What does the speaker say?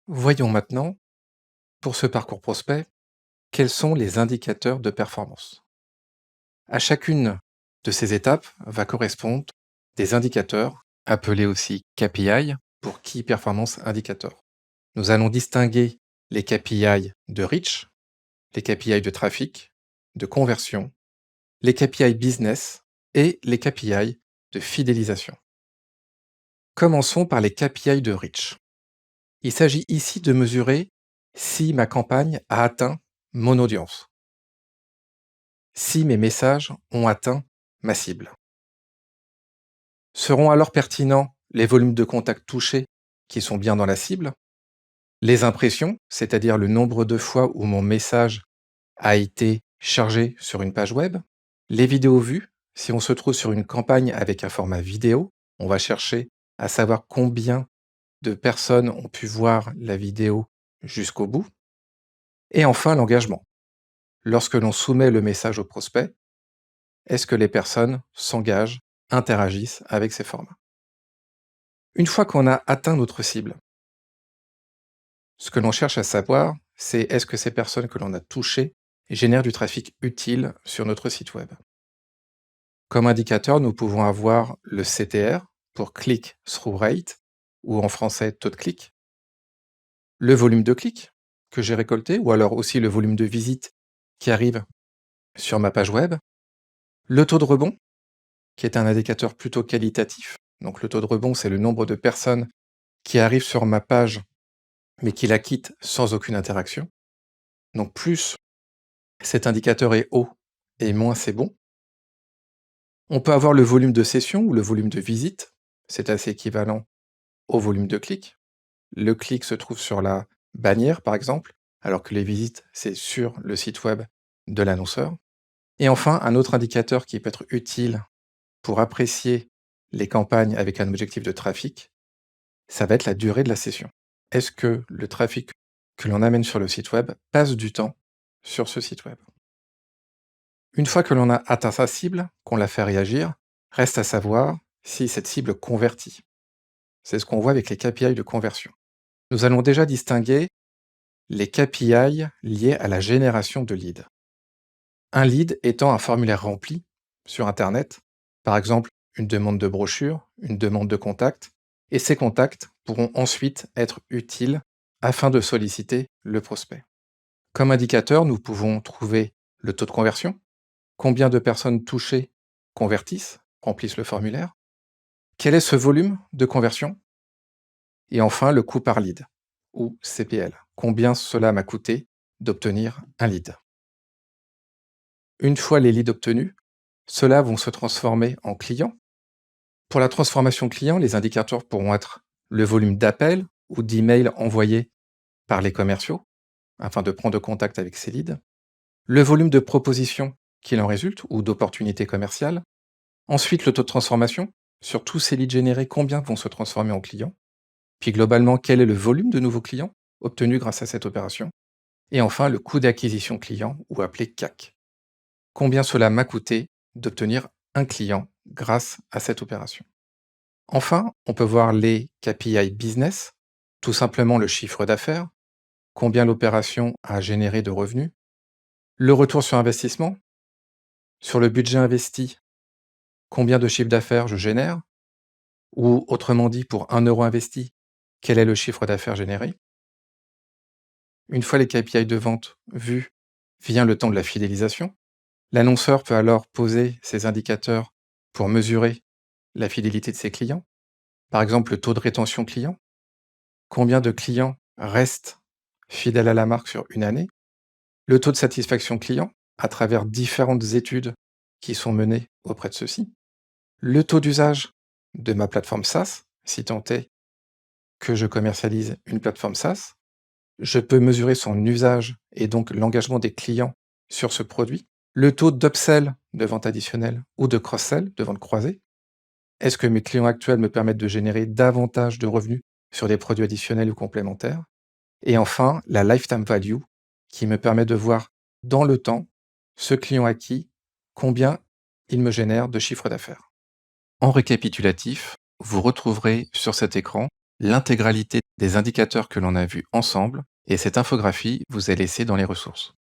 Voyons maintenant, pour ce parcours prospect, quels sont les indicateurs de performance. À chacune de ces étapes va correspondre des indicateurs, appelés aussi KPI, pour Key Performance Indicator. Nous allons distinguer les KPI de reach, les KPI de trafic, de conversion, les KPI business et les KPI de fidélisation. Commençons par les KPI de reach. Il s'agit ici de mesurer si ma campagne a atteint mon audience, si mes messages ont atteint ma cible. Seront alors pertinents les volumes de contacts touchés qui sont bien dans la cible, les impressions, c'est-à-dire le nombre de fois où mon message a été chargé sur une page web, les vidéos vues, si on se trouve sur une campagne avec un format vidéo, on va chercher à savoir combien de personnes ont pu voir la vidéo jusqu'au bout, et enfin l'engagement. Lorsque l'on soumet le message au prospect, est-ce que les personnes s'engagent, interagissent avec ces formats? Une fois qu'on a atteint notre cible, ce que l'on cherche à savoir, c'est est-ce que ces personnes que l'on a touchées génèrent du trafic utile sur notre site web. Comme indicateur, nous pouvons avoir le CTR pour Click-Through Rate, ou en français taux de clic, le volume de clics que j'ai récolté, ou alors aussi le volume de visites qui arrivent sur ma page web, le taux de rebond, qui est un indicateur plutôt qualitatif. Donc le taux de rebond, c'est le nombre de personnes qui arrivent sur ma page, mais qui la quittent sans aucune interaction. Donc plus cet indicateur est haut et moins c'est bon. On peut avoir le volume de session ou le volume de visite, c'est assez équivalent au volume de clic. Le clic se trouve sur la bannière, par exemple, alors que les visites, c'est sur le site web de l'annonceur. Et enfin, un autre indicateur qui peut être utile pour apprécier les campagnes avec un objectif de trafic, ça va être la durée de la session. Est-ce que le trafic que l'on amène sur le site web passe du temps sur ce site web? Une fois que l'on a atteint sa cible, qu'on l'a fait réagir, reste à savoir si cette cible convertit. C'est ce qu'on voit avec les KPI de conversion. Nous allons déjà distinguer les KPI liés à la génération de leads. Un lead étant un formulaire rempli sur Internet, par exemple une demande de brochure, une demande de contact, et ces contacts pourront ensuite être utiles afin de solliciter le prospect. Comme indicateur, nous pouvons trouver le taux de conversion, combien de personnes touchées convertissent, remplissent le formulaire, quel est ce volume de conversion, et enfin le coût par lead, ou CPL, combien cela m'a coûté d'obtenir un lead. Une fois les leads obtenus, ceux-là vont se transformer en clients. Pour la transformation client, les indicateurs pourront être le volume d'appels ou d'emails envoyés par les commerciaux afin de prendre contact avec ces leads, le volume de propositions qu'il en résulte ou d'opportunités commerciales, ensuite le taux de transformation sur tous ces leads générés, combien vont se transformer en clients, puis globalement quel est le volume de nouveaux clients obtenus grâce à cette opération, et enfin le coût d'acquisition client ou appelé CAC. Combien cela m'a coûté d'obtenir un client grâce à cette opération. Enfin, on peut voir les KPI business, tout simplement le chiffre d'affaires, combien l'opération a généré de revenus, le retour sur investissement, sur le budget investi, combien de chiffre d'affaires je génère, ou autrement dit, pour 1 € investi, quel est le chiffre d'affaires généré. Une fois les KPI de vente vus, vient le temps de la fidélisation. L'annonceur peut alors poser ses indicateurs pour mesurer la fidélité de ses clients. Par exemple, le taux de rétention client. Combien de clients restent fidèles à la marque sur une année? Le taux de satisfaction client à travers différentes études qui sont menées auprès de ceux-ci. Le taux d'usage de ma plateforme SaaS, si tant est que je commercialise une plateforme SaaS. Je peux mesurer son usage et donc l'engagement des clients sur ce produit. Le taux d'upsell, de vente additionnelle, ou de cross-sell, de vente croisée. Est-ce que mes clients actuels me permettent de générer davantage de revenus sur des produits additionnels ou complémentaires? Et enfin, la lifetime value, qui me permet de voir dans le temps, ce client acquis, combien il me génère de chiffre d'affaires. En récapitulatif, vous retrouverez sur cet écran l'intégralité des indicateurs que l'on a vus ensemble et cette infographie vous est laissée dans les ressources.